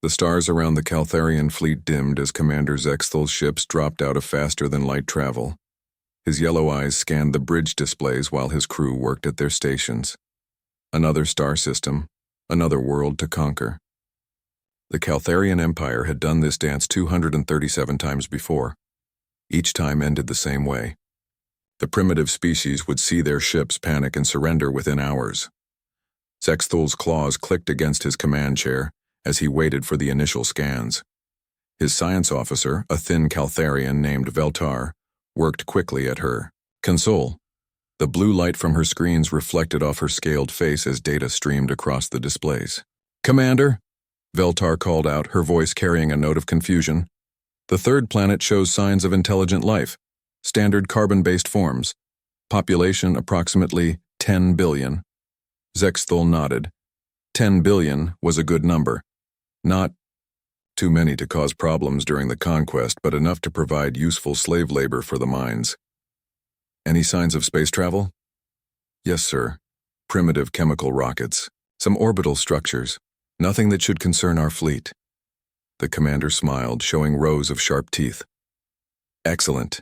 The stars around the Caltharian fleet dimmed as Commander Zexthal's ships dropped out of faster-than-light travel. His yellow eyes scanned the bridge displays while his crew worked at their stations. Another star system, another world to conquer. The Caltharian Empire had done this dance 237 times before. Each time ended the same way. The primitive species would see their ships panic and surrender within hours. Zexthal's claws clicked against his command chair as he waited for the initial scans. His science officer, a thin Caltharian named Veltar, worked quickly at her console. The blue light from her screens reflected off her scaled face as data streamed across the displays. "Commander," Veltar called out, her voice carrying a note of confusion. "The third planet shows signs of intelligent life. Standard carbon-based forms. Population approximately 10 billion. Zexthal nodded. 10 billion was a good number. Not too many to cause problems during the conquest, but enough to provide useful slave labor for the mines. Any signs of space travel? Yes, sir. Primitive chemical rockets. Some orbital structures. Nothing that should concern our fleet." The commander smiled, showing rows of sharp teeth. "Excellent.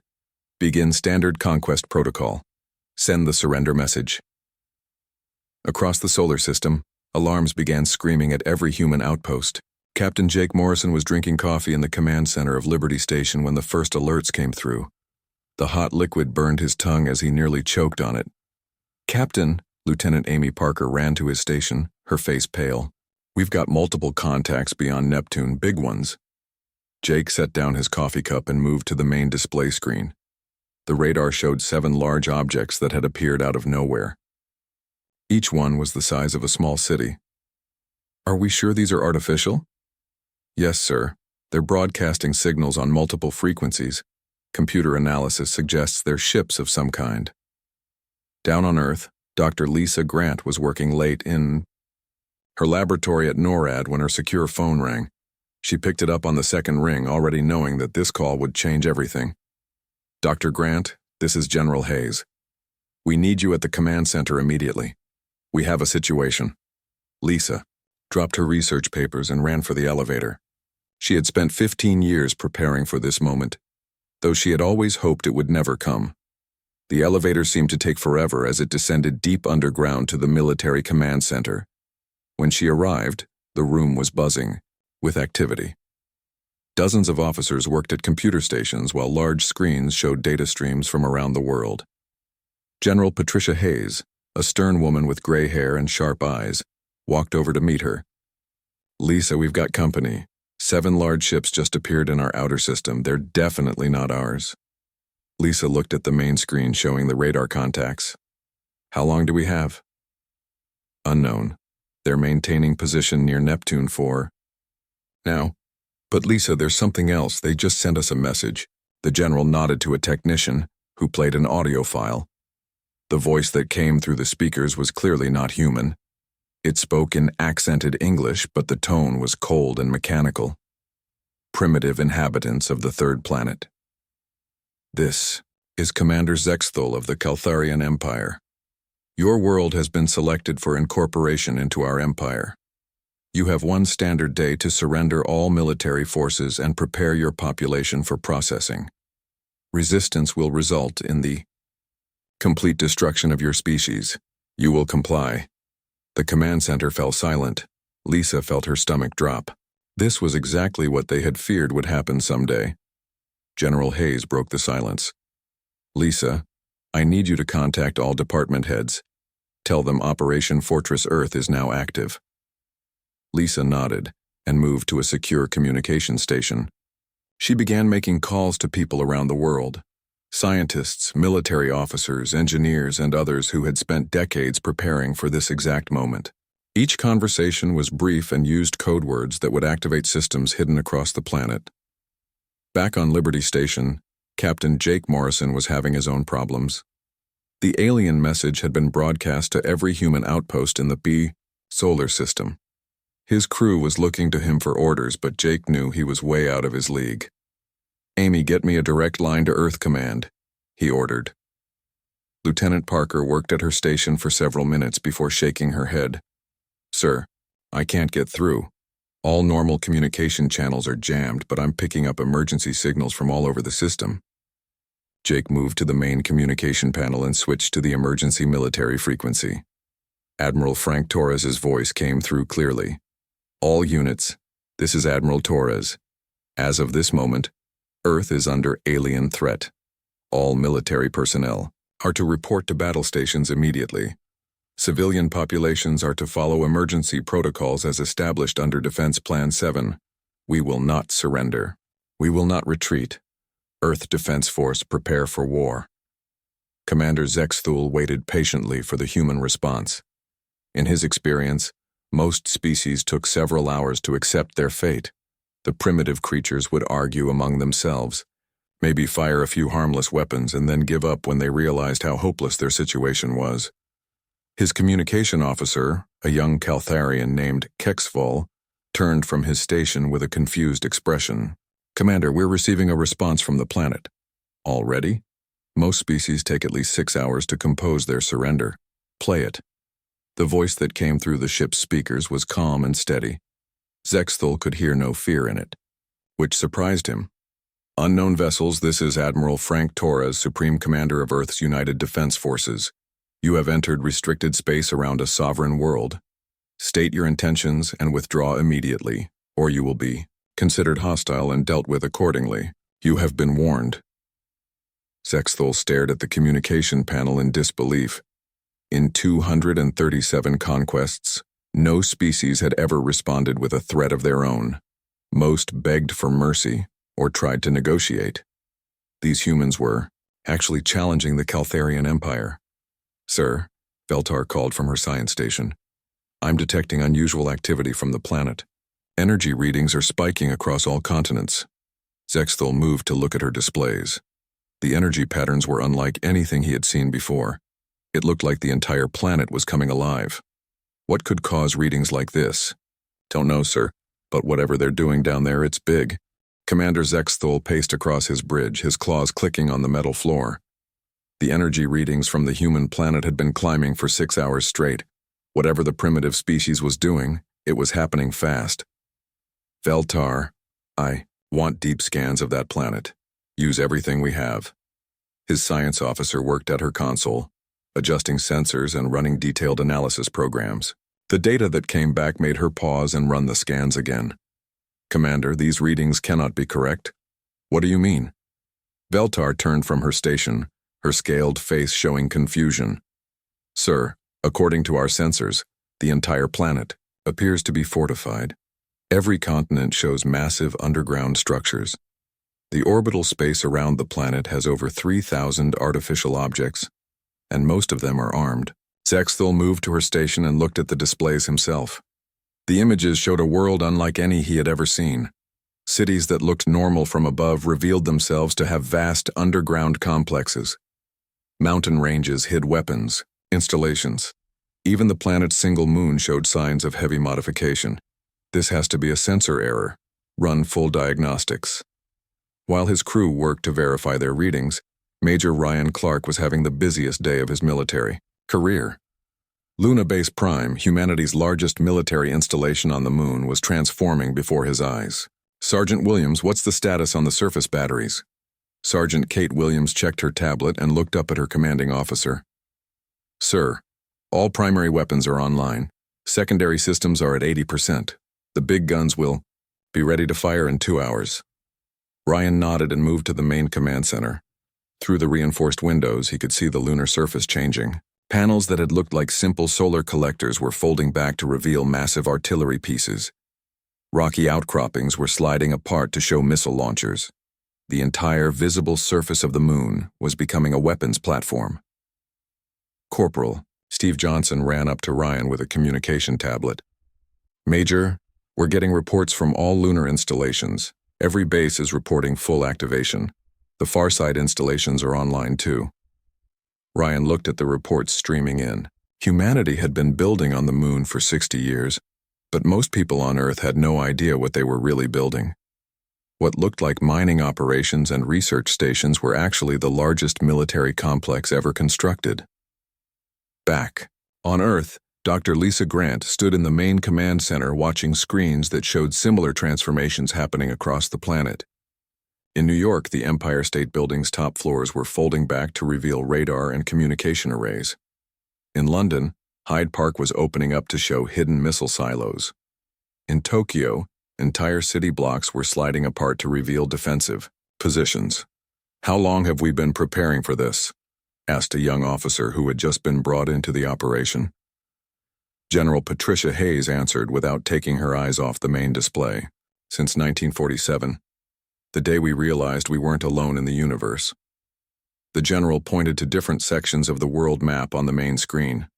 Begin standard conquest protocol. Send the surrender message." Across the solar system, alarms began screaming at every human outpost. Captain Jake Morrison was drinking coffee in the command center of Liberty Station when the first alerts came through. The hot liquid burned his tongue as he nearly choked on it. "Captain," Lieutenant Amy Parker ran to his station, her face pale. "We've got multiple contacts beyond Neptune, big ones." Jake set down his coffee cup and moved to the main display screen. The radar showed 7 large objects that had appeared out of nowhere. Each one was the size of a small city. "Are we sure these are artificial?" "Yes, sir. They're broadcasting signals on multiple frequencies. Computer analysis suggests they're ships of some kind." Down on Earth, Dr. Lisa Grant was working late in her laboratory at NORAD when her secure phone rang. She picked it up on the second ring, already knowing that this call would change everything. "Dr. Grant, this is General Hayes. We need you at the command center immediately. We have a situation." Lisa dropped her research papers and ran for the elevator. She had spent 15 years preparing for this moment, though she had always hoped it would never come. The elevator seemed to take forever as it descended deep underground to the military command center. When she arrived, the room was buzzing with activity. Dozens of officers worked at computer stations while large screens showed data streams from around the world. General Patricia Hayes, a stern woman with gray hair and sharp eyes, walked over to meet her. "Lisa, we've got company. 7 large ships just appeared in our outer system. They're definitely not ours." Lisa looked at the main screen showing the radar contacts. "How long do we have?" "Unknown. They're maintaining position near Neptune for now." "But Lisa, there's something else. They just sent us a message." The general nodded to a technician who played an audio file. The voice that came through the speakers was clearly not human. It spoke in accented English, but the tone was cold and mechanical. "Primitive inhabitants of the third planet. This is Commander Zexthal of the Caltharian Empire. Your world has been selected for incorporation into our empire. You have 1 standard day to surrender all military forces and prepare your population for processing. Resistance will result in the complete destruction of your species. You will comply." The command center fell silent. Lisa felt her stomach drop. This was exactly what they had feared would happen someday. General Hayes broke the silence. "Lisa, I need you to contact all department heads. Tell them Operation Fortress Earth is now active." Lisa nodded and moved to a secure communication station. She began making calls to people around the world. Scientists, military officers, engineers, and others who had spent decades preparing for this exact moment. Each conversation was brief and used code words that would activate systems hidden across the planet. Back on Liberty Station, Captain Jake Morrison was having his own problems. The alien message had been broadcast to every human outpost in the B solar system. His crew was looking to him for orders, but Jake knew he was way out of his league. "Amy, get me a direct line to Earth Command," he ordered. Lieutenant Parker worked at her station for several minutes before shaking her head. "Sir, I can't get through. All normal communication channels are jammed, but I'm picking up emergency signals from all over the system. Jake moved to the main communication panel and switched to the emergency military frequency. Admiral Frank Torres's voice came through clearly. All units, this is Admiral Torres. As of this moment, Earth is under alien threat. All military personnel are to report to battle stations immediately. Civilian populations are to follow emergency protocols as established under Defense Plan 7. We will not surrender. We will not retreat. Earth Defense Force prepare for war. Commander Zexthul waited patiently for the human response. In his experience, most species took several hours to accept their fate. The primitive creatures would argue among themselves, maybe fire a few harmless weapons and then give up when they realized how hopeless their situation was. His communication officer, a young Caltharian named Kexval, turned from his station with a confused expression. "Commander, we're receiving a response from the planet." "Already?" "Most species take at least 6 hours to compose their surrender." "Play it." The voice that came through the ship's speakers was calm and steady. Zexthul could hear no fear in it, which surprised him. "Unknown vessels, this is Admiral Frank Torres, Supreme Commander of Earth's United Defense Forces. You have entered restricted space around a sovereign world. State your intentions and withdraw immediately, or you will be considered hostile and dealt with accordingly. You have been warned." Zexthul stared at the communication panel in disbelief. In 237 conquests, no species had ever responded with a threat of their own. Most begged for mercy or tried to negotiate. These humans were actually challenging the Caltharian Empire. "Sir," Veltar called from her science station, "I'm detecting unusual activity from the planet. Energy readings are spiking across all continents." Zexthul moved to look at her displays. The energy patterns were unlike anything he had seen before. It looked like the entire planet was coming alive. What could cause readings like this? "Don't know, sir, but whatever they're doing down there, it's big." Commander Zexthul paced across his bridge, his claws clicking on the metal floor. The energy readings from the human planet had been climbing for 6 hours straight. Whatever the primitive species was doing, it was happening fast. "Veltar, I want deep scans of that planet. Use everything we have." His science officer worked at her console, adjusting sensors and running detailed analysis programs. The data that came back made her pause and run the scans again. "Commander, these readings cannot be correct." "What do you mean?" Veltar turned from her station, her scaled face showing confusion. "Sir, according to our sensors, the entire planet appears to be fortified. Every continent shows massive underground structures. The orbital space around the planet has over 3,000 artificial objects, and most of them are armed." Zexthul moved to her station and looked at the displays himself. The images showed a world unlike any he had ever seen. Cities that looked normal from above revealed themselves to have vast underground complexes. Mountain ranges hid weapons, installations. Even the planet's single moon showed signs of heavy modification. "This has to be a sensor error. Run full diagnostics." While his crew worked to verify their readings, Major Ryan Clark was having the busiest day of his military career. Luna Base Prime, humanity's largest military installation on the moon, was transforming before his eyes. "Sergeant Williams, what's the status on the surface batteries?" Sergeant Kate Williams checked her tablet and looked up at her commanding officer. "Sir, all primary weapons are online. Secondary systems are at 80%. The big guns will be ready to fire in 2 hours." Ryan nodded and moved to the main command center. Through the reinforced windows, he could see the lunar surface changing. Panels that had looked like simple solar collectors were folding back to reveal massive artillery pieces. Rocky outcroppings were sliding apart to show missile launchers. The entire visible surface of the moon was becoming a weapons platform. "Corporal," Steve Johnson ran up to Ryan with a communication tablet. "Major, we're getting reports from all lunar installations. Every base is reporting full activation. The Farside installations are online too." Ryan looked at the reports streaming in. Humanity had been building on the moon for 60 years, but most people on Earth had no idea what they were really building. What looked like mining operations and research stations were actually the largest military complex ever constructed. Back on Earth, Dr. Lisa Grant stood in the main command center watching screens that showed similar transformations happening across the planet. In New York, the Empire State Building's top floors were folding back to reveal radar and communication arrays. In London, Hyde Park was opening up to show hidden missile silos. In Tokyo, entire city blocks were sliding apart to reveal defensive positions. "How long have we been preparing for this?" asked a young officer who had just been brought into the operation. General Patricia Hayes answered without taking her eyes off the main display. "Since 1947. The day we realized we weren't alone in the universe." The general pointed to different sections of the world map on the main screen.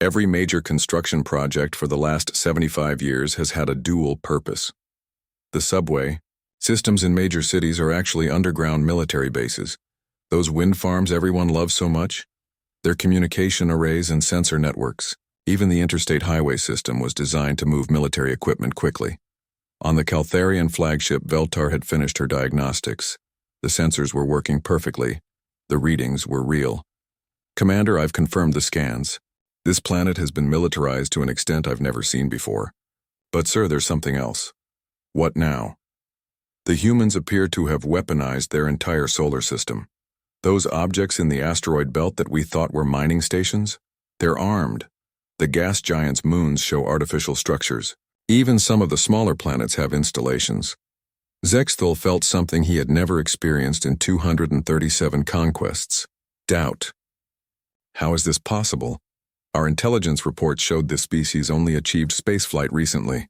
"Every major construction project for the last 75 years has had a dual purpose. The subway systems in major cities are actually underground military bases. Those wind farms everyone loves so much, their communication arrays and sensor networks. Even the interstate highway system was designed to move military equipment quickly. On the Caltharian flagship, Veltar had finished her diagnostics. The sensors were working perfectly. The readings were real. Commander, I've confirmed the scans. This planet has been militarized to an extent I've never seen before. But sir, there's something else." "What now?" "The humans appear to have weaponized their entire solar system. Those objects in the asteroid belt that we thought were mining stations, they're armed. The gas giants' moons show artificial structures. Even some of the smaller planets have installations." Zexthal felt something he had never experienced in 237 conquests: doubt. "How is this possible? Our intelligence reports showed this species only achieved spaceflight recently."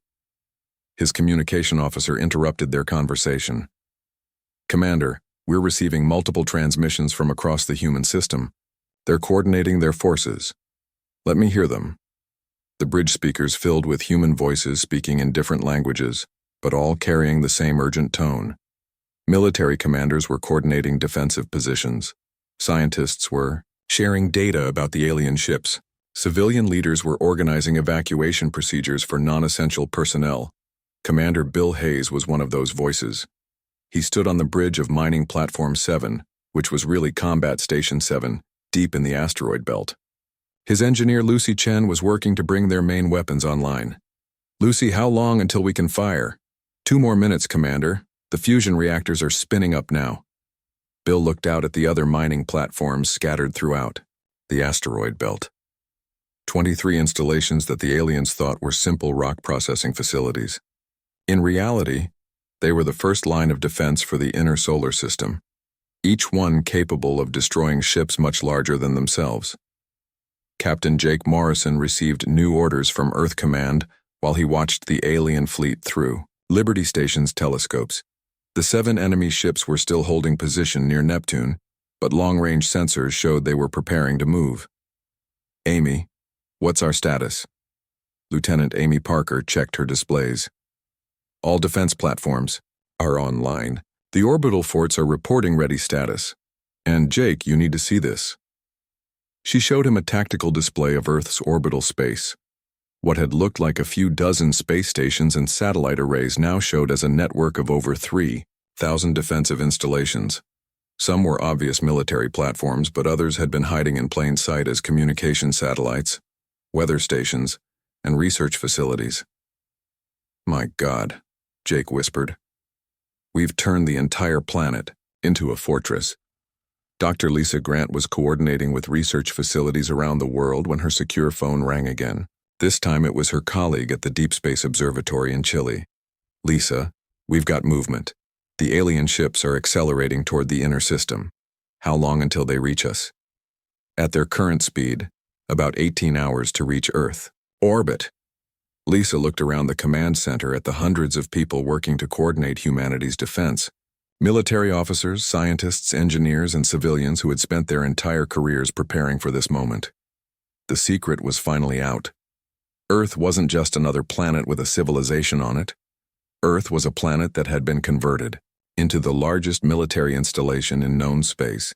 His communication officer interrupted their conversation. "Commander, we're receiving multiple transmissions from across the human system. They're coordinating their forces. Let me hear them." The bridge speakers filled with human voices speaking in different languages, but all carrying the same urgent tone. Military commanders were coordinating defensive positions. Scientists were sharing data about the alien ships. Civilian leaders were organizing evacuation procedures for non-essential personnel. Commander Bill Hayes was one of those voices. He stood on the bridge of Mining Platform 7, which was really Combat Station 7, deep in the asteroid belt. His engineer Lucy Chen was working to bring their main weapons online. "Lucy, how long until we can fire?" "2 more minutes, Commander. The fusion reactors are spinning up now." Bill looked out at the other mining platforms scattered throughout the asteroid belt. 23 installations that the aliens thought were simple rock processing facilities. In reality, they were the first line of defense for the inner solar system, each one capable of destroying ships much larger than themselves. Captain Jake Morrison received new orders from Earth Command while he watched the alien fleet through Liberty Station's telescopes. The 7 enemy ships were still holding position near Neptune, but long-range sensors showed they were preparing to move. "Amy, what's our status?" Lieutenant Amy Parker checked her displays. "All defense platforms are online. The orbital forts are reporting ready status. And Jake, you need to see this." She showed him a tactical display of Earth's orbital space. What had looked like a few dozen space stations and satellite arrays now showed as a network of over 3,000 defensive installations. Some were obvious military platforms, but others had been hiding in plain sight as communication satellites, weather stations, and research facilities. "My God," Jake whispered. "We've turned the entire planet into a fortress." Dr. Lisa Grant was coordinating with research facilities around the world when her secure phone rang again. This time it was her colleague at the Deep Space Observatory in Chile. "Lisa, we've got movement. The alien ships are accelerating toward the inner system. How long until they reach us?" "At their current speed, about 18 hours to reach Earth orbit." Lisa looked around the command center at the hundreds of people working to coordinate humanity's defense. Military officers, scientists, engineers, and civilians who had spent their entire careers preparing for this moment. The secret was finally out. Earth wasn't just another planet with a civilization on it. Earth was a planet that had been converted into the largest military installation in known space.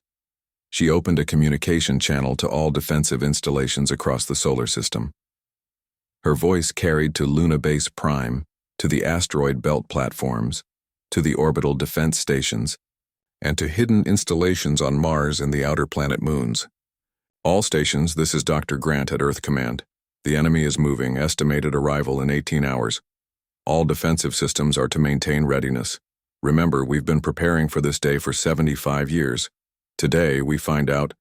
She opened a communication channel to all defensive installations across the solar system. Her voice carried to Luna Base Prime, to the asteroid belt platforms, to the orbital defense stations, and to hidden installations on Mars and the outer planet moons. "All stations, this is Dr. Grant at Earth Command. The enemy is moving, estimated arrival in 18 hours. All defensive systems are to maintain readiness. Remember, we've been preparing for this day for 75 years. Today, we find out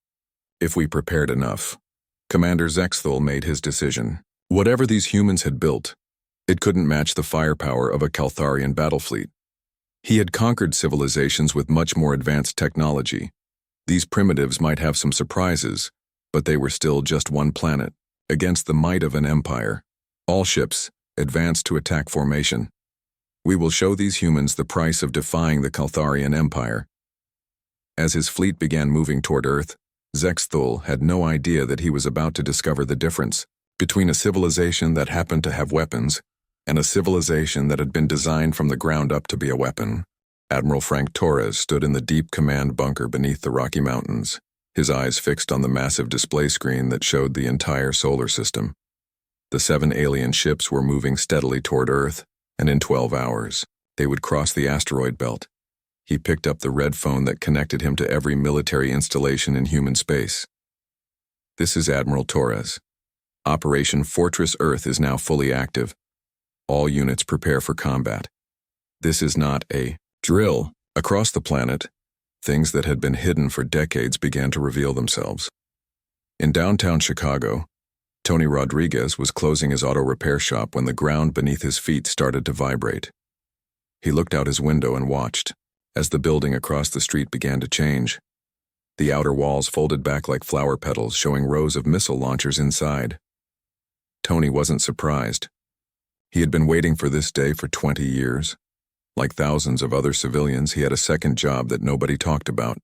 if we prepared enough. Commander Zexthul made his decision. Whatever these humans had built, it couldn't match the firepower of a Caltharian battle fleet. He had conquered civilizations with much more advanced technology. These primitives might have some surprises, but they were still just one planet, against the might of an empire. All ships, advance to attack formation. We will show these humans the price of defying the Caltharian Empire. As his fleet began moving toward Earth, Zexthul had no idea that he was about to discover the difference between a civilization that happened to have weapons and a civilization that had been designed from the ground up to be a weapon. Admiral Frank Torres stood in the deep command bunker beneath the Rocky Mountains, his eyes fixed on the massive display screen that showed the entire solar system. The 7 alien ships were moving steadily toward Earth, and in 12 hours, they would cross the asteroid belt. He picked up the red phone that connected him to every military installation in human space. This is Admiral Torres. Operation Fortress Earth is now fully active. All units prepare for combat. This is not a drill. Across the planet, things that had been hidden for decades began to reveal themselves. In downtown Chicago, Tony Rodriguez was closing his auto repair shop when the ground beneath his feet started to vibrate. He looked out his window and watched as the building across the street began to change. The outer walls folded back like flower petals, showing rows of missile launchers inside. Tony wasn't surprised. He had been waiting for this day for 20 years. Like thousands of other civilians, he had a second job that nobody talked about.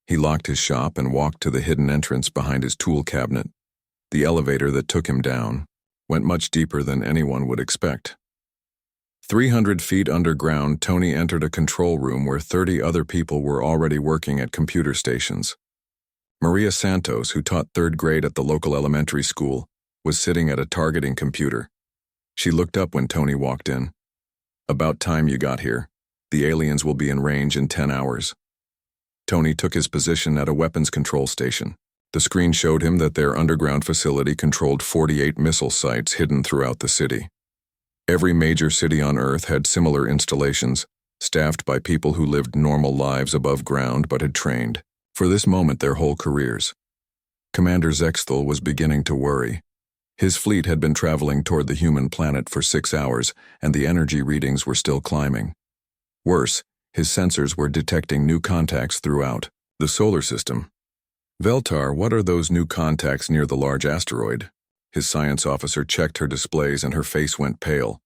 He locked his shop and walked to the hidden entrance behind his tool cabinet. The elevator that took him down went much deeper than anyone would expect. 300 feet underground, Tony entered a control room where 30 other people were already working at computer stations. Maria Santos, who taught 3rd grade at the local elementary school, was sitting at a targeting computer. She looked up when Tony walked in. "About time you got here. The aliens will be in range in 10 hours. Tony took his position at a weapons control station. The screen showed him that their underground facility controlled 48 missile sites hidden throughout the city. Every major city on Earth had similar installations, staffed by people who lived normal lives above ground but had trained for this moment their whole careers. Commander Zexthul was beginning to worry. His fleet had been traveling toward the human planet for 6 hours, and the energy readings were still climbing. Worse, his sensors were detecting new contacts throughout the solar system. "Veltar, what are those new contacts near the large asteroid?" His science officer checked her displays and her face went pale.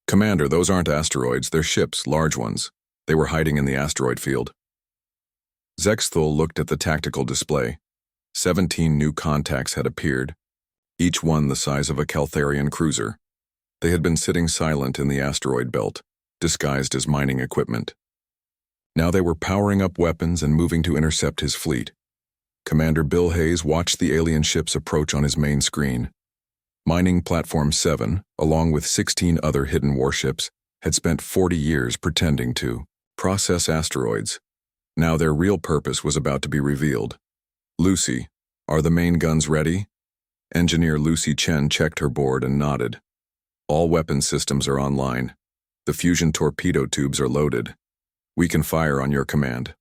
"Commander, those aren't asteroids, they're ships, large ones. They were hiding in the asteroid field." Zexthul looked at the tactical display. 17 new contacts had appeared, each one the size of a Caltharian cruiser. They had been sitting silent in the asteroid belt, disguised as mining equipment. Now they were powering up weapons and moving to intercept his fleet. Commander Bill Hayes watched the alien ships approach on his main screen. Mining Platform 7, along with 16 other hidden warships, had spent 40 years pretending to process asteroids. Now their real purpose was about to be revealed. "Lucy, are the main guns ready?" Engineer Lucy Chen checked her board and nodded. "All weapon systems are online. The fusion torpedo tubes are loaded. We can fire on your command."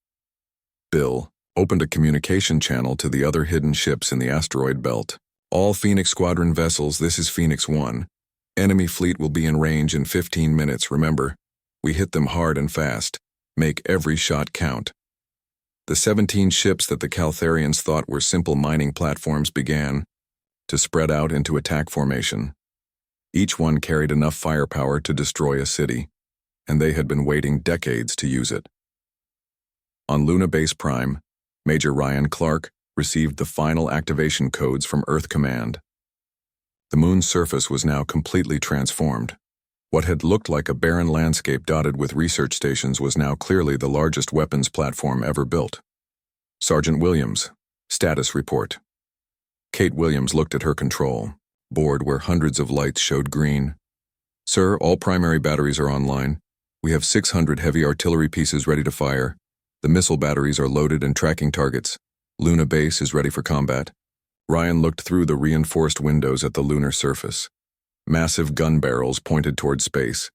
Bill opened a communication channel to the other hidden ships in the asteroid belt. "All Phoenix Squadron vessels, this is Phoenix 1. Enemy fleet will be in range in 15 minutes, remember. We hit them hard and fast. Make every shot count." The 17 ships that the Caltharians thought were simple mining platforms began to spread out into attack formation. Each one carried enough firepower to destroy a city, and they had been waiting decades to use it. On Luna Base Prime, Major Ryan Clark received the final activation codes from Earth Command. The moon's surface was now completely transformed. What had looked like a barren landscape dotted with research stations was now clearly the largest weapons platform ever built. "Sergeant Williams, status report." Kate Williams looked at her control board where hundreds of lights showed green. "Sir, all primary batteries are online. We have 600 heavy artillery pieces ready to fire. The missile batteries are loaded and tracking targets. Luna Base is ready for combat. Ryan looked through the reinforced windows at the lunar surface. Massive gun barrels pointed toward space.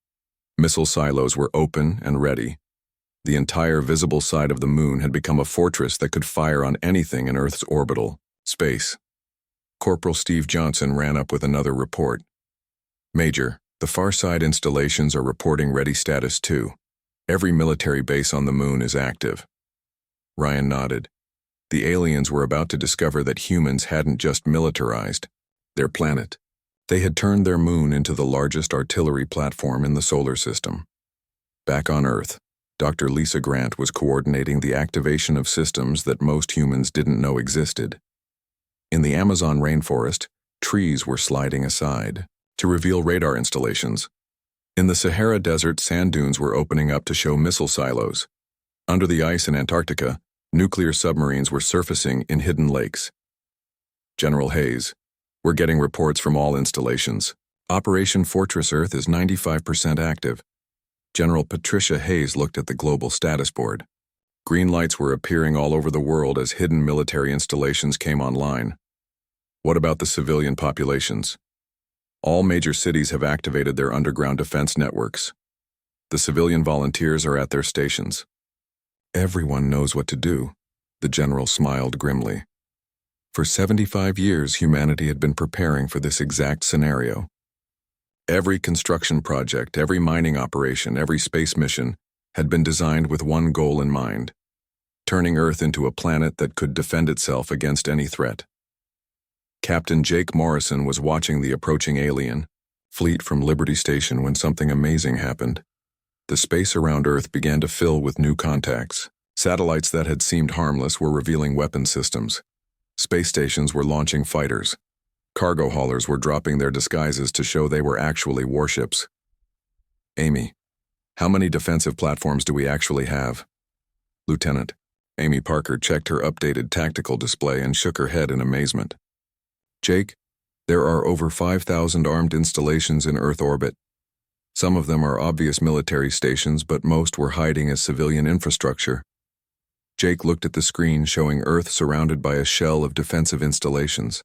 Missile silos were open and ready. The entire visible side of the moon had become a fortress that could fire on anything in Earth's orbital space. Corporal Steve Johnson ran up with another report. Major, the far side installations are reporting ready status 2. Every military base on the moon is active. Ryan nodded. The aliens were about to discover that humans hadn't just militarized their planet. They had turned their moon into the largest artillery platform in the solar system. Back on Earth, Dr. Lisa Grant was coordinating the activation of systems that most humans didn't know existed. In the Amazon rainforest, trees were sliding aside to reveal radar installations. In the Sahara Desert, sand dunes were opening up to show missile silos. Under the ice in Antarctica, nuclear submarines were surfacing in hidden lakes. General Hayes, we're getting reports from all installations. Operation Fortress Earth is 95% active. General Patricia Hayes looked at the global status board. Green lights were appearing all over the world as hidden military installations came online. What about the civilian populations? All major cities have activated their underground defense networks. The civilian volunteers are at their stations. Everyone knows what to do, the general smiled grimly. For 75 years, humanity had been preparing for this exact scenario. Every construction project, every mining operation, every space mission had been designed with one goal in mind: turning Earth into a planet that could defend itself against any threat. Captain Jake Morrison was watching the approaching alien fleet from Liberty Station when something amazing happened. The space around Earth began to fill with new contacts. Satellites that had seemed harmless were revealing weapon systems. Space stations were launching fighters. Cargo haulers were dropping their disguises to show they were actually warships. Amy, how many defensive platforms do we actually have? Lieutenant, Amy Parker checked her updated tactical display and shook her head in amazement. Jake, there are over 5,000 armed installations in Earth orbit. Some of them are obvious military stations, but most were hiding as civilian infrastructure. Jake looked at the screen showing Earth surrounded by a shell of defensive installations.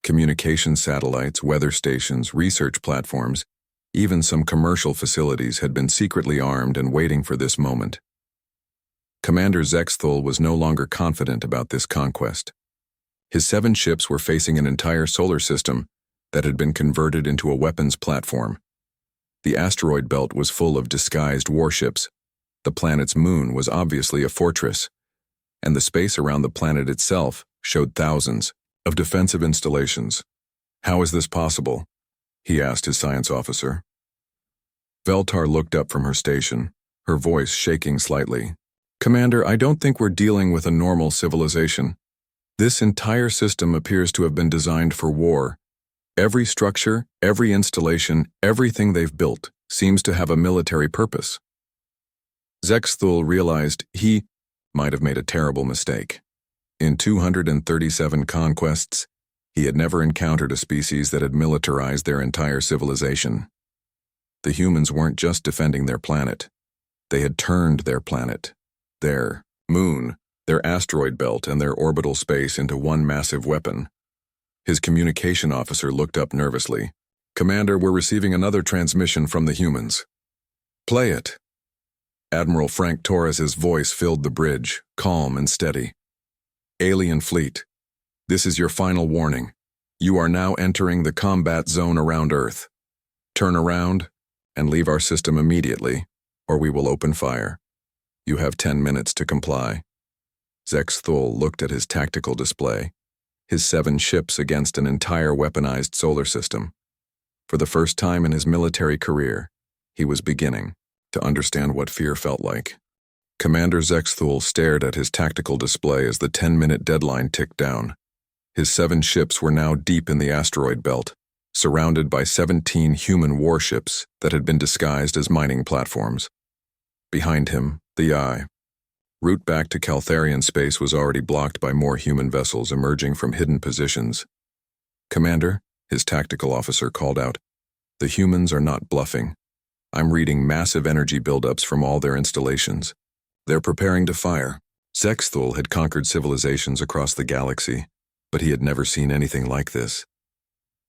Communication satellites, weather stations, research platforms, even some commercial facilities had been secretly armed and waiting for this moment. Commander Zexthul was no longer confident about this conquest. His 7 ships were facing an entire solar system that had been converted into a weapons platform. The asteroid belt was full of disguised warships. The planet's moon was obviously a fortress, and the space around the planet itself showed thousands of defensive installations. How is this possible? He asked his science officer. Veltar looked up from her station, her voice shaking slightly. Commander, I don't think we're dealing with a normal civilization. This entire system appears to have been designed for war. Every structure, every installation, everything they've built seems to have a military purpose. Zexthul realized he might have made a terrible mistake. In 237 conquests, he had never encountered a species that had militarized their entire civilization. The humans weren't just defending their planet. They had turned their planet, their moon, their asteroid belt, and their orbital space into one massive weapon. His communication officer looked up nervously. Commander, we're receiving another transmission from the humans. Play it. Admiral Frank Torres's voice filled the bridge, calm and steady. Alien fleet, this is your final warning. You are now entering the combat zone around Earth. Turn around and leave our system immediately, or we will open fire. You have 10 minutes to comply. Zexthul looked at his tactical display, his 7 ships against an entire weaponized solar system. For the first time in his military career, he was beginning to understand what fear felt like. Commander Zexthul stared at his tactical display as the 10-minute deadline ticked down. His 7 ships were now deep in the asteroid belt, surrounded by 17 human warships that had been disguised as mining platforms. Behind him, the eye. Route back to Caltharian space was already blocked by more human vessels emerging from hidden positions. Commander, his tactical officer called out, the humans are not bluffing. I'm reading massive energy buildups from all their installations. They're preparing to fire. Zexthul had conquered civilizations across the galaxy, but he had never seen anything like this.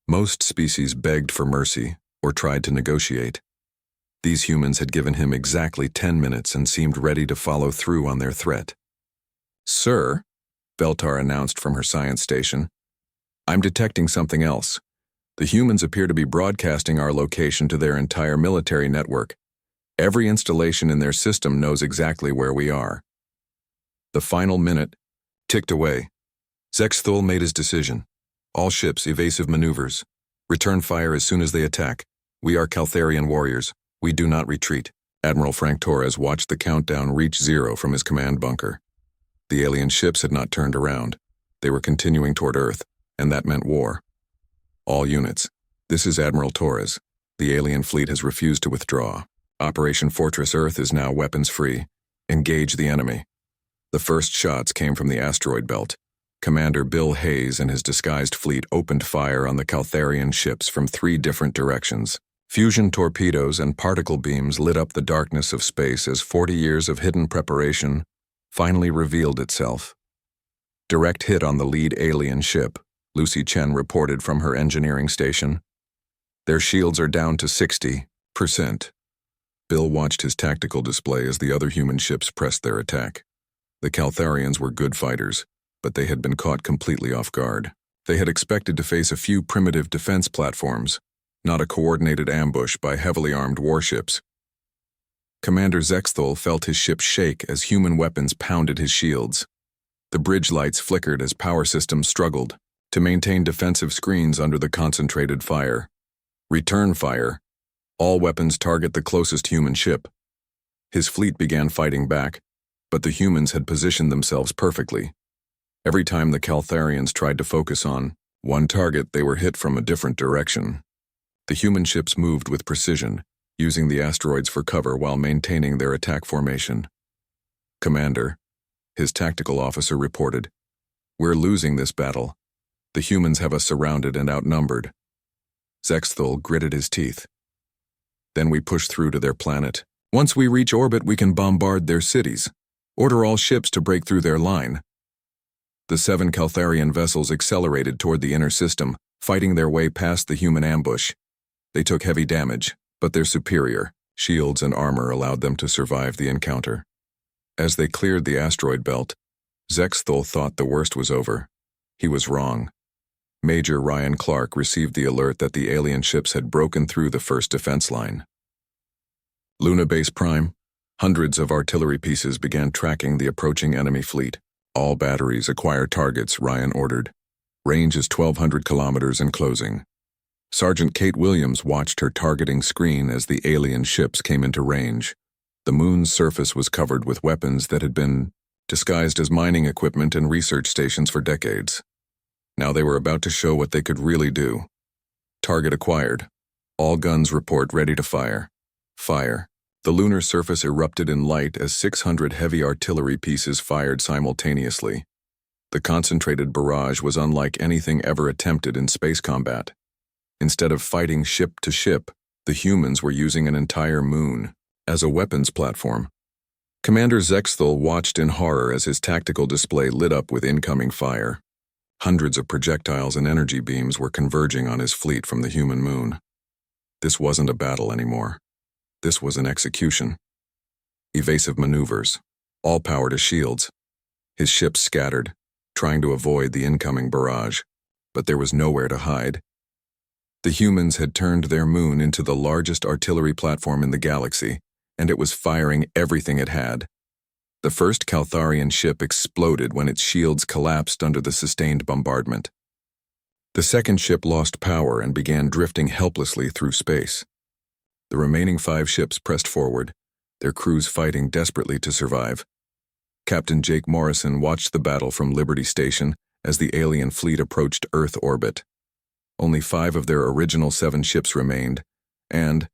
Most species begged for mercy or tried to negotiate. These humans had given him exactly 10 minutes and seemed ready to follow through on their threat. "Sir," Beltar announced from her science station, "I'm detecting something else. The humans appear to be broadcasting our location to their entire military network. Every installation in their system knows exactly where we are." The final minute ticked away. Zexthul made his decision. "All ships, evasive maneuvers. Return fire as soon as they attack. We are Caltharian warriors. We do not retreat." Admiral Frank Torres watched the countdown reach 0 from his command bunker. The alien ships had not turned around. They were continuing toward Earth, and that meant war. "All units, this is Admiral Torres. The alien fleet has refused to withdraw. Operation Fortress Earth is now weapons-free. Engage the enemy." The first shots came from the asteroid belt. Commander Bill Hayes and his disguised fleet opened fire on the Caltharian ships from 3 different directions. Fusion torpedoes and particle beams lit up the darkness of space as 40 years of hidden preparation finally revealed itself. "Direct hit on the lead alien ship," Lucy Chen reported from her engineering station. "Their shields are down to 60%. Bill watched his tactical display as the other human ships pressed their attack. The Caltharians were good fighters, but they had been caught completely off guard. They had expected to face a few primitive defense platforms, not a coordinated ambush by heavily armed warships. Commander Zexthul felt his ship shake as human weapons pounded his shields. The bridge lights flickered as power systems struggled to maintain defensive screens under the concentrated fire. "Return fire. All weapons target the closest human ship." His fleet began fighting back, but the humans had positioned themselves perfectly. Every time the Caltharians tried to focus on one target, they were hit from a different direction. The human ships moved with precision, using the asteroids for cover while maintaining their attack formation. "Commander," his tactical officer reported, "we're losing this battle. The humans have us surrounded and outnumbered." Zexthul gritted his teeth. "Then we push through to their planet. Once we reach orbit, we can bombard their cities. Order all ships to break through their line." The 7 Caltharian vessels accelerated toward the inner system, fighting their way past the human ambush. They took heavy damage, but their superior shields and armor allowed them to survive the encounter. As they cleared the asteroid belt, Zexthul thought the worst was over. He was wrong. Major Ryan Clark received the alert that the alien ships had broken through the first defense line. Luna Base Prime, hundreds of artillery pieces began tracking the approaching enemy fleet. "All batteries acquire targets," Ryan ordered. "Range is 1,200 kilometers and closing." Sergeant Kate Williams watched her targeting screen as the alien ships came into range. The moon's surface was covered with weapons that had been disguised as mining equipment and research stations for decades. Now they were about to show what they could really do. "Target acquired. All guns report ready to fire." Fire. The lunar surface erupted in light as 600 heavy artillery pieces fired simultaneously. The concentrated barrage was unlike anything ever attempted in space combat. Instead of fighting ship to ship, the humans were using an entire moon as a weapons platform. Commander Zexthul watched in horror as his tactical display lit up with incoming fire. Hundreds of projectiles and energy beams were converging on his fleet from the human moon. This wasn't a battle anymore. This was an execution. Evasive maneuvers, all power to shields. His ships scattered, trying to avoid the incoming barrage, but there was nowhere to hide. The humans had turned their moon into the largest artillery platform in the galaxy, and it was firing everything it had. The first Caltharian ship exploded when its shields collapsed under the sustained bombardment. The second ship lost power and began drifting helplessly through space. The remaining 5 ships pressed forward, their crews fighting desperately to survive. Captain Jake Morrison watched the battle from Liberty Station as the alien fleet approached Earth orbit. Only 5 of their original 7 ships remained, and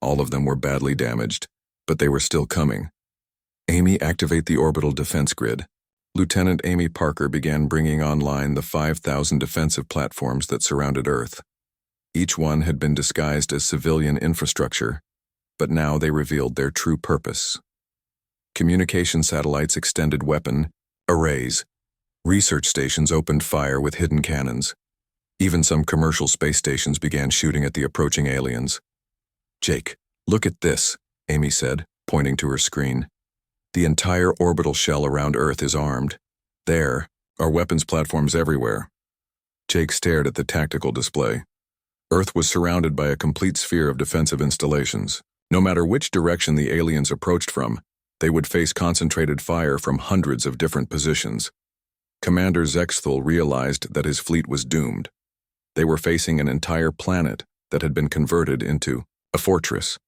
all of them were badly damaged, but they were still coming. "Amy, activate the orbital defense grid." Lieutenant Amy Parker began bringing online the 5,000 defensive platforms that surrounded Earth. Each one had been disguised as civilian infrastructure, but now they revealed their true purpose. Communication satellites extended weapon arrays, Research stations opened fire with hidden cannons. Even some commercial space stations began shooting at the approaching aliens. "Jake, look at this," Amy said, pointing to her screen. "The entire orbital shell around Earth is armed. There are weapons platforms everywhere." Jake stared at the tactical display. Earth was surrounded by a complete sphere of defensive installations. No matter which direction the aliens approached from, they would face concentrated fire from hundreds of different positions. Commander Zexthul realized that his fleet was doomed. They were facing an entire planet that had been converted into a fortress.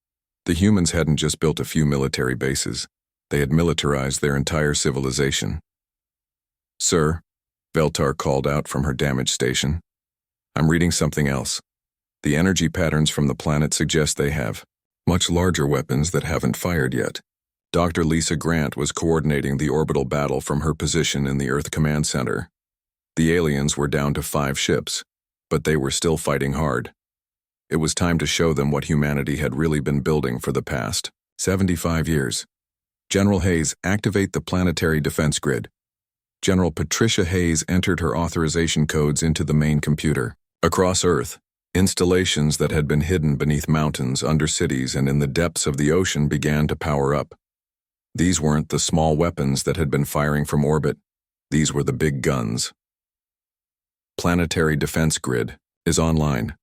The humans hadn't just built a few military bases. They had militarized their entire civilization. "Sir," Veltar called out from her damaged station, "I'm reading something else. The energy patterns from the planet suggest they have much larger weapons that haven't fired yet." Dr. Lisa Grant was coordinating the orbital battle from her position in the Earth Command Center. The aliens were down to 5 ships, but they were still fighting hard. It was time to show them what humanity had really been building for the past 75 years. "General Hayes, activate the planetary defense grid." General Patricia Hayes entered her authorization codes into the main computer. Across Earth, installations that had been hidden beneath mountains, under cities, and in the depths of the ocean began to power up. These weren't the small weapons that had been firing from orbit. These were the big guns. Planetary defense grid is online.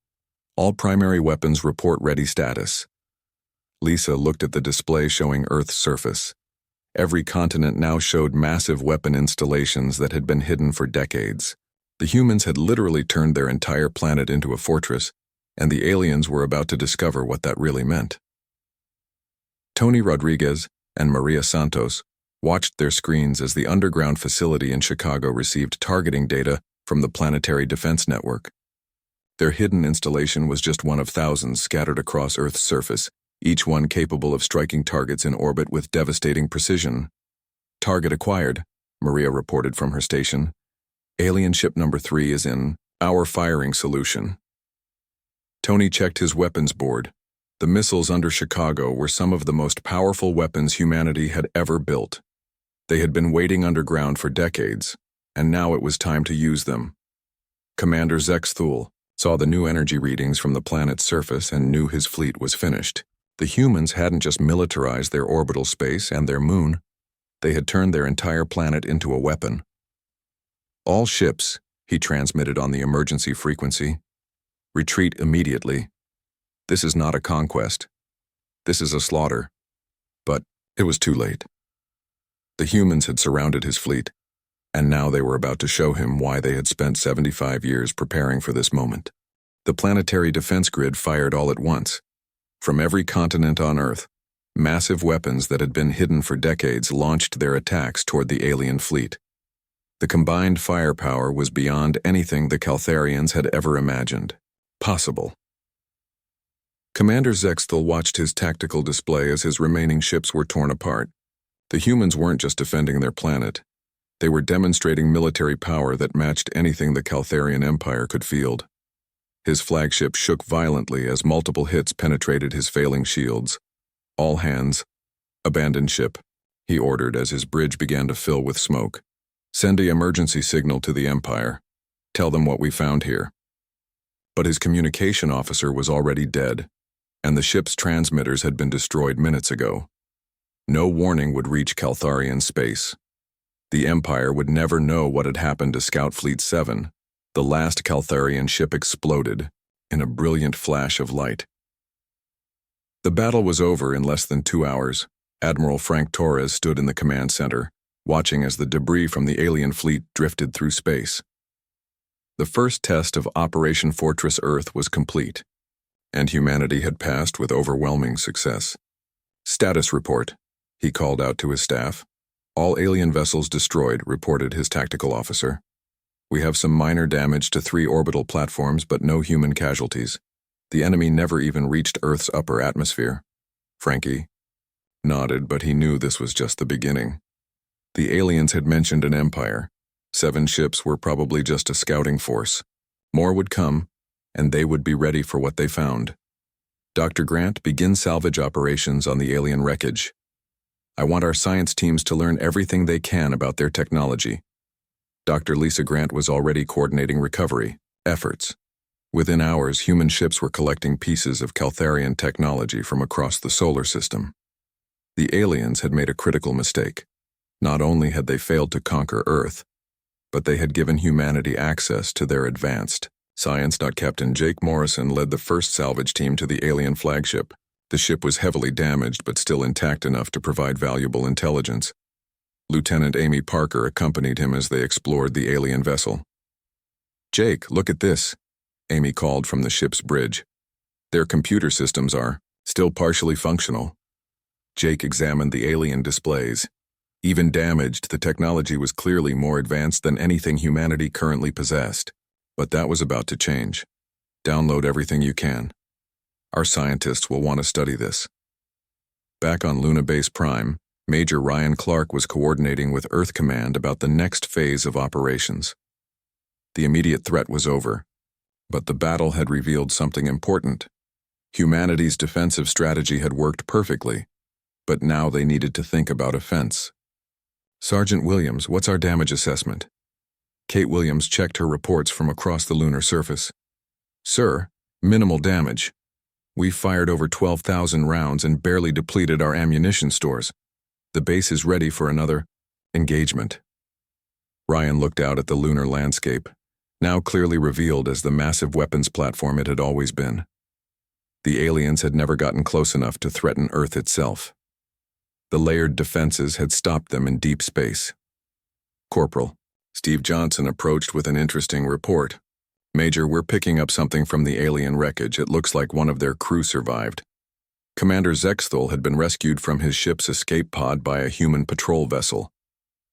All primary weapons report ready status. Lisa looked at the display showing Earth's surface. Every continent now showed massive weapon installations that had been hidden for decades. The humans had literally turned their entire planet into a fortress, and the aliens were about to discover what that really meant. Tony Rodriguez and Maria Santos watched their screens as the underground facility in Chicago received targeting data from the Planetary Defense Network. Their hidden installation was just one of thousands scattered across Earth's surface, each one capable of striking targets in orbit with devastating precision. "Target acquired," Maria reported from her station. "Alien ship number 3 is in our firing solution." Tony checked his weapons board. The missiles under Chicago were some of the most powerful weapons humanity had ever built. They had been waiting underground for decades, and now it was time to use them. Commander Zexthul saw the new energy readings from the planet's surface and knew his fleet was finished. The humans hadn't just militarized their orbital space and their moon. They had turned their entire planet into a weapon. "All ships," he transmitted on the emergency frequency, "retreat immediately. This is not a conquest. This is a slaughter." But it was too late. The humans had surrounded his fleet, and now they were about to show him why they had spent 75 years preparing for this moment. The planetary defense grid fired all at once. From every continent on Earth, massive weapons that had been hidden for decades launched their attacks toward the alien fleet. The combined firepower was beyond anything the Caltharians had ever imagined possible. Commander Zexthul watched his tactical display as his remaining ships were torn apart. The humans weren't just defending their planet. They were demonstrating military power that matched anything the Caltharian Empire could field. His flagship shook violently as multiple hits penetrated his failing shields. "All hands, abandon ship," he ordered as his bridge began to fill with smoke. "Send an emergency signal to the Empire. Tell them what we found here." But his communication officer was already dead, and the ship's transmitters had been destroyed minutes ago. No warning would reach Caltharian space. The Empire would never know what had happened to Scout Fleet 7. The last Caltharian ship exploded in a brilliant flash of light. The battle was over in less than 2 hours. Admiral Frank Torres stood in the command center, watching as the debris from the alien fleet drifted through space. The first test of Operation Fortress Earth was complete, and humanity had passed with overwhelming success. "Status report," he called out to his staff. "All alien vessels destroyed," reported his tactical officer. "We have some minor damage to 3 orbital platforms, but no human casualties. The enemy never even reached Earth's upper atmosphere." Frankie nodded, but he knew this was just the beginning. The aliens had mentioned an empire. 7 ships were probably just a scouting force. More would come, and they would be ready for what they found. "Dr. Grant, begin salvage operations on the alien wreckage. I want our science teams to learn everything they can about their technology." Dr. Lisa Grant was already coordinating recovery efforts. Within hours, human ships were collecting pieces of Caltharian technology from across the solar system. The aliens had made a critical mistake. Not only had they failed to conquer Earth, but they had given humanity access to their advanced science. Captain Jake Morrison led the first salvage team to the alien flagship. The ship was heavily damaged but still intact enough to provide valuable intelligence. Lieutenant Amy Parker accompanied him as they explored the alien vessel. "Jake, look at this," Amy called from the ship's bridge. "Their computer systems are still partially functional." Jake examined the alien displays. Even damaged, the technology was clearly more advanced than anything humanity currently possessed. But that was about to change. "Download everything you can. Our scientists will want to study this." Back on Luna Base Prime, Major Ryan Clark was coordinating with Earth Command about the next phase of operations. The immediate threat was over, but the battle had revealed something important. Humanity's defensive strategy had worked perfectly, but now they needed to think about offense. "Sergeant Williams, what's our damage assessment?" Kate Williams checked her reports from across the lunar surface. "Sir, minimal damage. We fired over 12,000 rounds and barely depleted our ammunition stores. The base is ready for another engagement." Ryan looked out at the lunar landscape, now clearly revealed as the massive weapons platform it had always been. The aliens had never gotten close enough to threaten Earth itself. The layered defenses had stopped them in deep space. "Corporal," Steve Johnson approached with an interesting report. "Major, we're picking up something from the alien wreckage. It looks like one of their crew survived." Commander Zexthal had been rescued from his ship's escape pod by a human patrol vessel.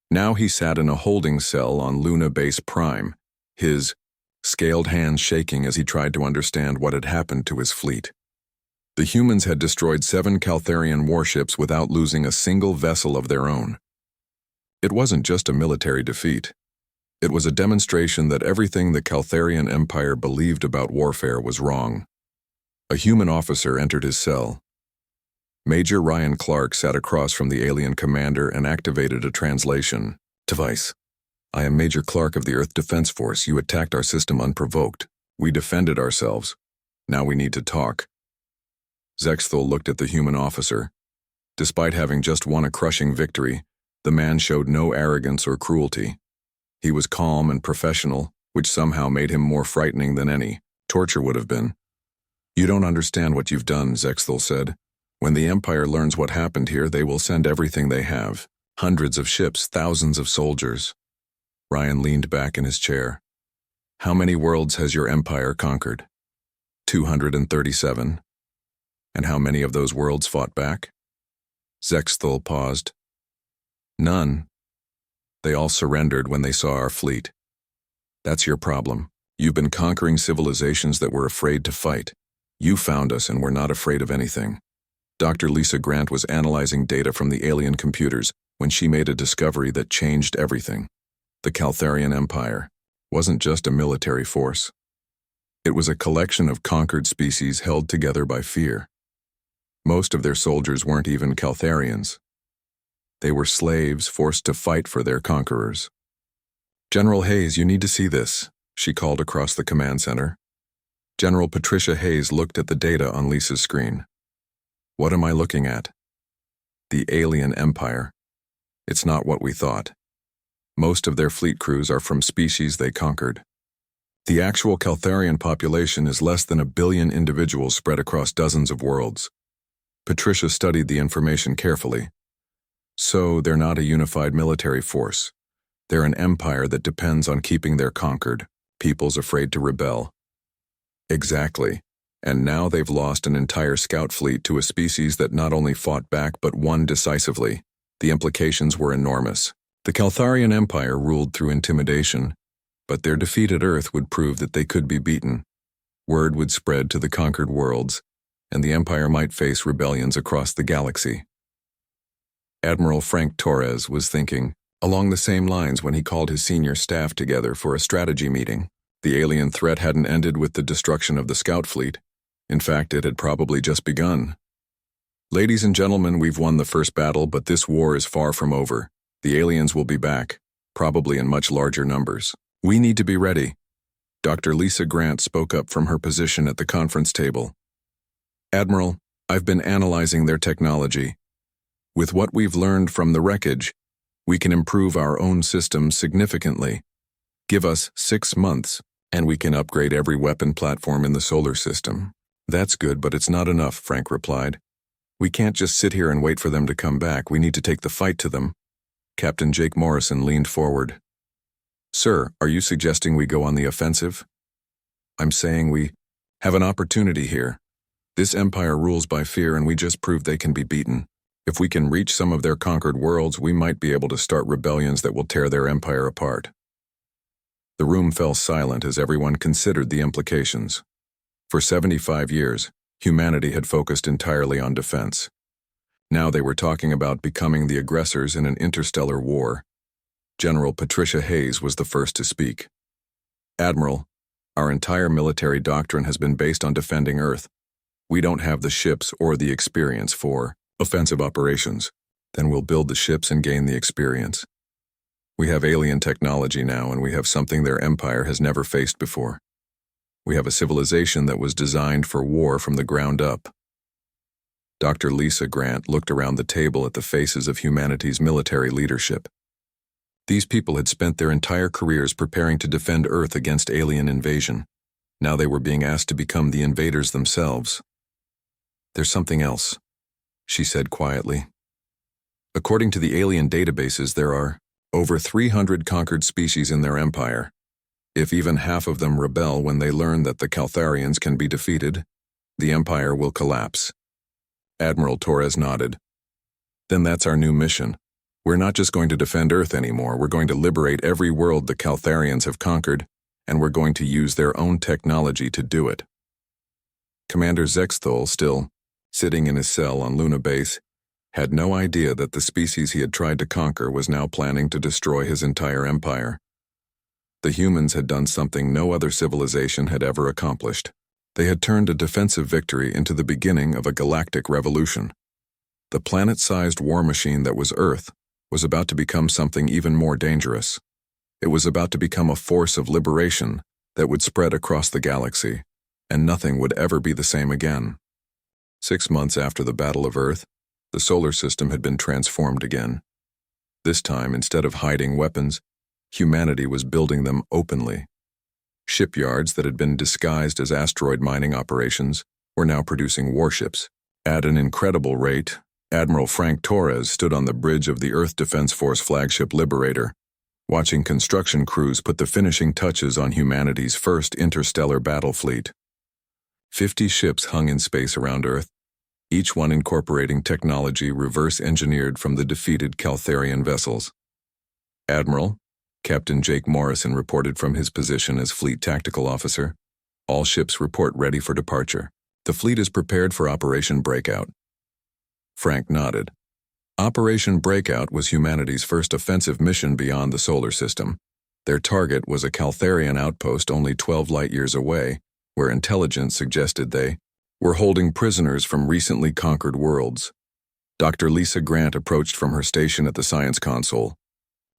Now he sat in a holding cell on Luna Base Prime, his scaled hands shaking as he tried to understand what had happened to his fleet. The humans had destroyed 7 Caltharian warships without losing a single vessel of their own. It wasn't just a military defeat. It was a demonstration that everything the Caltharian Empire believed about warfare was wrong. A human officer entered his cell. Major Ryan Clark sat across from the alien commander and activated a translation device. "I am Major Clark of the Earth Defense Force. You attacked our system unprovoked. We defended ourselves. Now we need to talk." Zexthal looked at the human officer. Despite having just won a crushing victory, the man showed no arrogance or cruelty. He was calm and professional, which somehow made him more frightening than any torture would have been. "You don't understand what you've done," Zexthal said. "When the Empire learns what happened here, they will send everything they have. Hundreds of ships, thousands of soldiers." Ryan leaned back in his chair. "How many worlds has your empire conquered?" 237. "And how many of those worlds fought back?" Zexthal paused. "None. They all surrendered when they saw our fleet. That's your problem. You've been conquering civilizations that were afraid to fight. You found us and were not afraid of anything." Dr. Lisa Grant was analyzing data from the alien computers when she made a discovery that changed everything. The Caltharian Empire wasn't just a military force. It was a collection of conquered species held together by fear. Most of their soldiers weren't even Caltharians. They were slaves forced to fight for their conquerors. "General Hayes, you need to see this," she called across the command center. General Patricia Hayes looked at the data on Lisa's screen. "What am I looking at?" "The alien empire. It's not what we thought. Most of their fleet crews are from species they conquered. The actual Caltharian population is less than 1 billion individuals spread across dozens of worlds." Patricia studied the information carefully. "So they're not a unified military force. They're an empire that depends on keeping their conquered peoples afraid to rebel." "Exactly. And now they've lost an entire scout fleet to a species that not only fought back but won decisively. The implications were enormous. The Caltharian Empire ruled through intimidation, but their defeat at Earth would prove that they could be beaten. Word would spread to the conquered worlds, and the Empire might face rebellions across the galaxy." Admiral Frank Torres was thinking along the same lines when he called his senior staff together for a strategy meeting. The alien threat hadn't ended with the destruction of the scout fleet. In fact, it had probably just begun. "Ladies and gentlemen, we've won the first battle, but this war is far from over. The aliens will be back. probably in much larger numbers. We need to be ready. Dr. Lisa Grant spoke up from her position at the conference table. Admiral, I've been analyzing their technology. With what we've learned from the wreckage, we can improve our own systems significantly. Give us 6 months, and we can upgrade every weapon platform in the solar system. That's good, but it's not enough, Frank replied. We can't just sit here and wait for them to come back. We need to take the fight to them. Captain Jake Morrison leaned forward. Sir, are you suggesting we go on the offensive? I'm saying we have an opportunity here. This empire rules by fear, and we just proved they can be beaten. If we can reach some of their conquered worlds, we might be able to start rebellions that will tear their empire apart. The room fell silent as everyone considered the implications. For 75 years, humanity had focused entirely on defense. Now they were talking about becoming the aggressors in an interstellar war. General Patricia Hayes was the first to speak. Admiral, our entire military doctrine has been based on defending Earth. We don't have the ships or the experience for offensive operations. Then we'll build the ships and gain the experience. We have alien technology now, and we have something their empire has never faced before. We have a civilization that was designed for war from the ground up. Dr. Lisa Grant looked around the table at the faces of humanity's military leadership. These people had spent their entire careers preparing to defend Earth against alien invasion. Now they were being asked to become the invaders themselves. There's something else, she said quietly. According to the alien databases, there are over 300 conquered species in their empire. If even half of them rebel when they learn that the Caltharians can be defeated, the empire will collapse. Admiral Torres nodded. Then that's our new mission. We're not just going to defend Earth anymore. We're going to liberate every world the Caltharians have conquered, and we're going to use their own technology to do it. Commander Zexthol, still sitting in his cell on Luna Base, had no idea that the species he had tried to conquer was now planning to destroy his entire empire. The humans had done something no other civilization had ever accomplished. They had turned a defensive victory into the beginning of a galactic revolution. The planet-sized war machine that was Earth was about to become something even more dangerous. It was about to become a force of liberation that would spread across the galaxy, and nothing would ever be the same again. 6 months after the Battle of Earth, the solar system had been transformed again. This time, instead of hiding weapons, humanity was building them openly. Shipyards that had been disguised as asteroid mining operations were now producing warships. At an incredible rate, Admiral Frank Torres stood on the bridge of the Earth Defense Force flagship Liberator, watching construction crews put the finishing touches on humanity's first interstellar battle fleet. 50 ships hung in space around Earth, each one incorporating technology reverse-engineered from the defeated Caltharian vessels. Admiral, Captain Jake Morrison reported from his position as Fleet Tactical Officer. All ships report ready for departure. The fleet is prepared for Operation Breakout. Frank nodded. Operation Breakout was humanity's first offensive mission beyond the solar system. Their target was a Caltharian outpost only 12 light-years away, where intelligence suggested they were holding prisoners from recently conquered worlds. Dr. Lisa Grant approached from her station at the science console.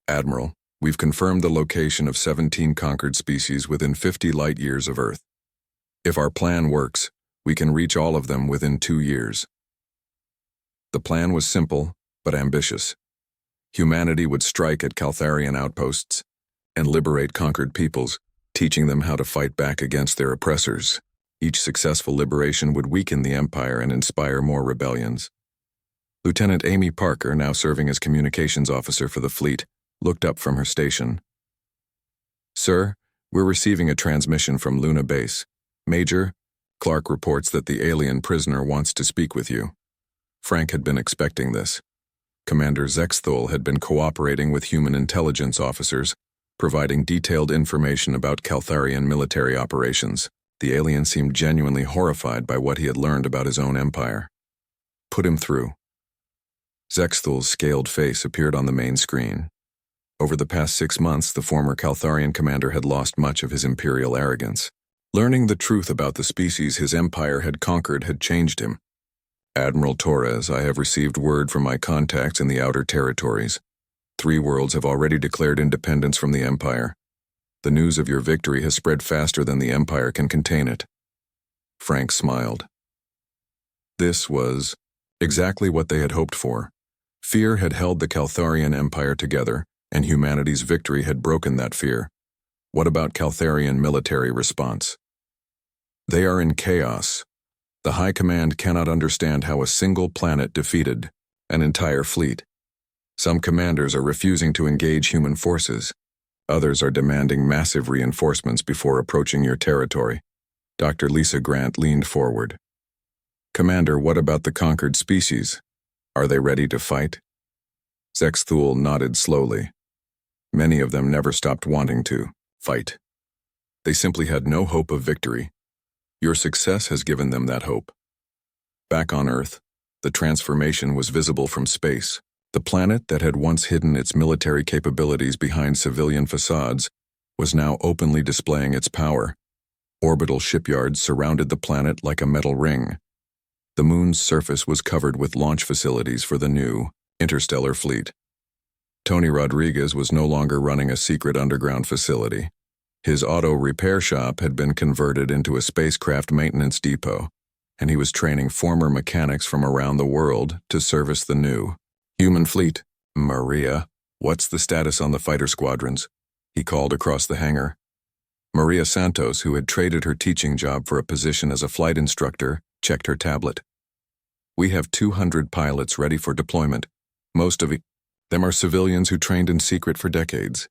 Admiral, we've confirmed the location of 17 conquered species within 50 light-years of Earth. If our plan works, we can reach all of them within 2 years. The plan was simple, but ambitious. Humanity would strike at Caltharian outposts and liberate conquered peoples, teaching them how to fight back against their oppressors. Each successful liberation would weaken the empire and inspire more rebellions. Lieutenant Amy Parker, now serving as communications officer for the fleet, looked up from her station. Sir, we're receiving a transmission from Luna Base. Major, Clark reports that the alien prisoner wants to speak with you. Frank had been expecting this. Commander Zexthol had been cooperating with human intelligence officers, providing detailed information about Caltharian military operations. The alien seemed genuinely horrified by what he had learned about his own empire. Put him through. Zexthol's scaled face appeared on the main screen. Over the past 6 months, the former Caltharian commander had lost much of his imperial arrogance. Learning the truth about the species his empire had conquered had changed him. Admiral Torres, I have received word from my contacts in the outer territories. 3 worlds have already declared independence from the Empire. The news of your victory has spread faster than the Empire can contain it." Frank smiled. This was exactly what they had hoped for. Fear had held the Caltharian Empire together, and humanity's victory had broken that fear. What about Caltharian military response? They are in chaos. The High Command cannot understand how a single planet defeated an entire fleet. Some commanders are refusing to engage human forces. Others are demanding massive reinforcements before approaching your territory. Dr. Lisa Grant leaned forward. "Commander, what about the conquered species? Are they ready to fight?" Zexthul nodded slowly. Many of them never stopped wanting to fight. They simply had no hope of victory. Your success has given them that hope. Back on Earth, the transformation was visible from space. The planet that had once hidden its military capabilities behind civilian facades was now openly displaying its power. Orbital shipyards surrounded the planet like a metal ring. The moon's surface was covered with launch facilities for the new interstellar fleet. Tony Rodriguez was no longer running a secret underground facility. His auto repair shop had been converted into a spacecraft maintenance depot, and he was training former mechanics from around the world to service the new human fleet. "Maria, what's the status on the fighter squadrons?" he called across the hangar. Maria Santos, who had traded her teaching job for a position as a flight instructor, checked her tablet. "We have 200 pilots ready for deployment. Most of them are civilians who trained in secret for decades."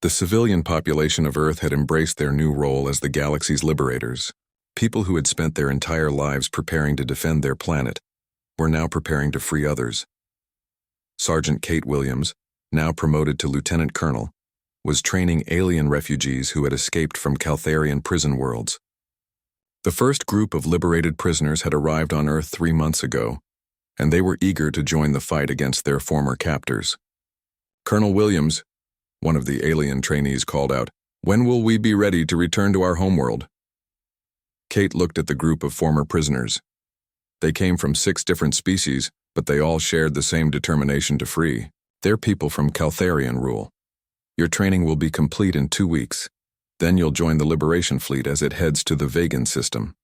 The civilian population of Earth had embraced their new role as the galaxy's liberators. People who had spent their entire lives preparing to defend their planet were now preparing to free others. Sergeant Kate Williams, now promoted to lieutenant colonel, was training alien refugees who had escaped from Caltharian prison worlds. The first group of liberated prisoners had arrived on Earth 3 months ago, and they were eager to join the fight against their former captors. "Colonel Williams," one of the alien trainees called out, "when will we be ready to return to our homeworld?" Kate looked at the group of former prisoners. They came from 6 different species, but they all shared the same determination to free. They're people from Caltharian rule. Your training will be complete in 2 weeks. Then you'll join the Liberation Fleet as it heads to the Vegan system.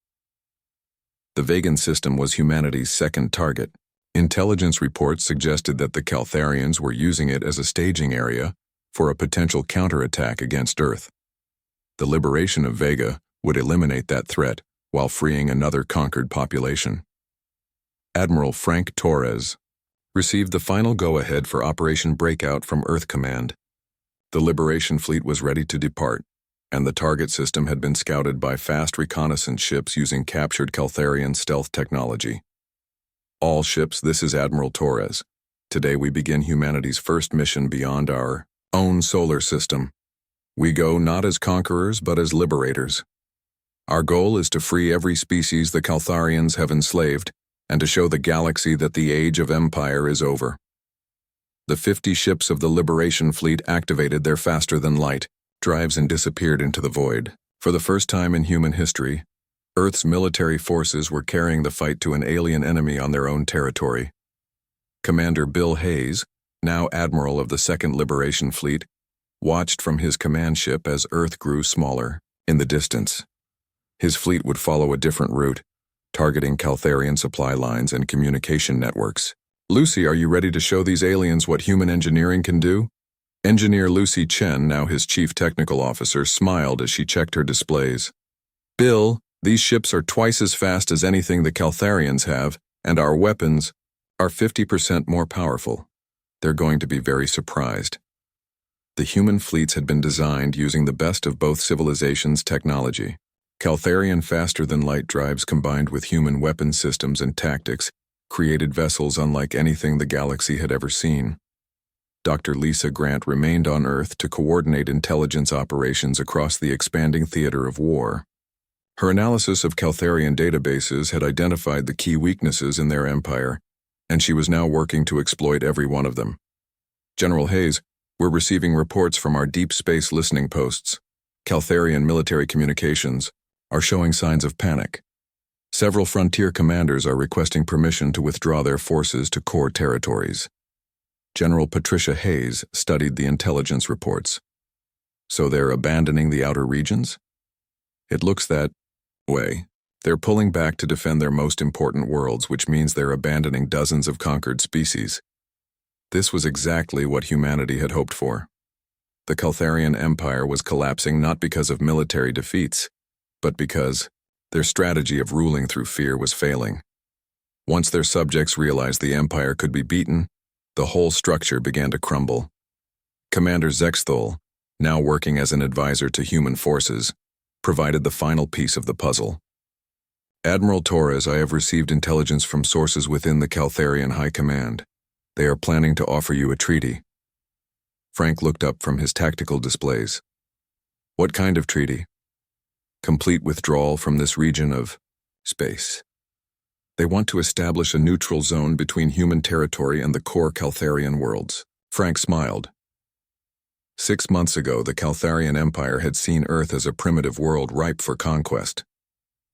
The Vegan system was humanity's second target. Intelligence reports suggested that the Caltharians were using it as a staging area for a potential counterattack against Earth. The liberation of Vega would eliminate that threat while freeing another conquered population. Admiral Frank Torres received the final go-ahead for Operation Breakout from Earth Command. The Liberation Fleet was ready to depart, and the target system had been scouted by fast reconnaissance ships using captured Caltharian stealth technology. "All ships, this is Admiral Torres. Today we begin humanity's first mission beyond our own solar system. We go not as conquerors but as liberators. Our goal is to free every species the Caltharians have enslaved and to show the galaxy that the age of empire is over." The 50 ships of the Liberation Fleet activated their faster-than-light drives and disappeared into the void. For the first time in human history, Earth's military forces were carrying the fight to an alien enemy on their own territory. Commander Bill Hayes, now Admiral of the 2nd Liberation Fleet, watched from his command ship as Earth grew smaller in the distance. His fleet would follow a different route, targeting Caltharian supply lines and communication networks. "Lucy, are you ready to show these aliens what human engineering can do?" Engineer Lucy Chen, now his chief technical officer, smiled as she checked her displays. "Bill, these ships are twice as fast as anything the Caltharians have, and our weapons are 50% more powerful. They're going to be very surprised." The human fleets had been designed using the best of both civilizations' technology. Caltharian faster-than-light drives combined with human weapon systems and tactics created vessels unlike anything the galaxy had ever seen. Dr. Lisa Grant remained on Earth to coordinate intelligence operations across the expanding theater of war. Her analysis of Caltharian databases had identified the key weaknesses in their empire, and she was now working to exploit every one of them. "General Hayes, we're receiving reports from our deep space listening posts. Caltharian military communications are showing signs of panic. Several frontier commanders are requesting permission to withdraw their forces to core territories." General Patricia Hayes studied the intelligence reports. So they're abandoning the outer regions? It looks that way. They're pulling back to defend their most important worlds, which means they're abandoning dozens of conquered species. This was exactly what humanity had hoped for. The Caltharian Empire was collapsing not because of military defeats, but because their strategy of ruling through fear was failing. Once their subjects realized the Empire could be beaten, the whole structure began to crumble. Commander Zexthol, now working as an advisor to human forces, provided the final piece of the puzzle. Admiral Torres, I have received intelligence from sources within the Caltharian High Command. They are planning to offer you a treaty. Frank looked up from his tactical displays. What kind of treaty? Complete withdrawal from this region of space. They want to establish a neutral zone between human territory and the core Caltharian worlds. Frank smiled. 6 months ago, the Caltharian Empire had seen Earth as a primitive world ripe for conquest.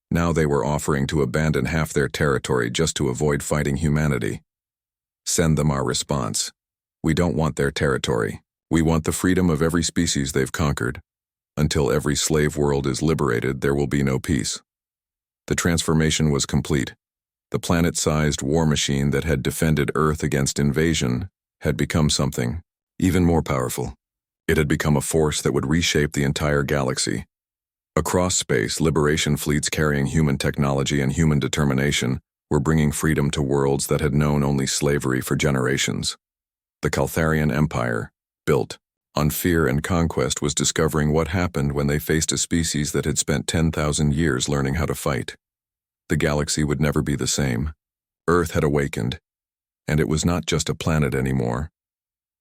Now they were offering to abandon half their territory just to avoid fighting humanity. Send them our response. We don't want their territory. We want the freedom of every species they've conquered. Until every slave world is liberated, there will be no peace. The transformation was complete. The planet-sized war machine that had defended Earth against invasion had become something even more powerful. It had become a force that would reshape the entire galaxy. Across space, liberation fleets carrying human technology and human determination were bringing freedom to worlds that had known only slavery for generations. The Caltharian Empire, built on fear and conquest, was discovering what happened when they faced a species that had spent 10,000 years learning how to fight. The galaxy would never be the same. Earth had awakened, and it was not just a planet anymore.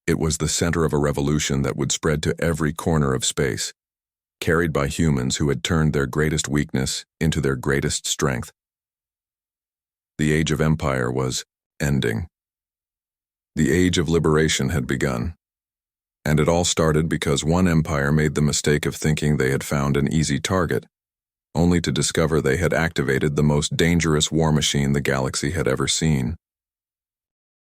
It was the center of a revolution that would spread to every corner of space, carried by humans who had turned their greatest weakness into their greatest strength. The Age of Empire was ending. The Age of Liberation had begun. And it all started because one empire made the mistake of thinking they had found an easy target, only to discover they had activated the most dangerous war machine the galaxy had ever seen.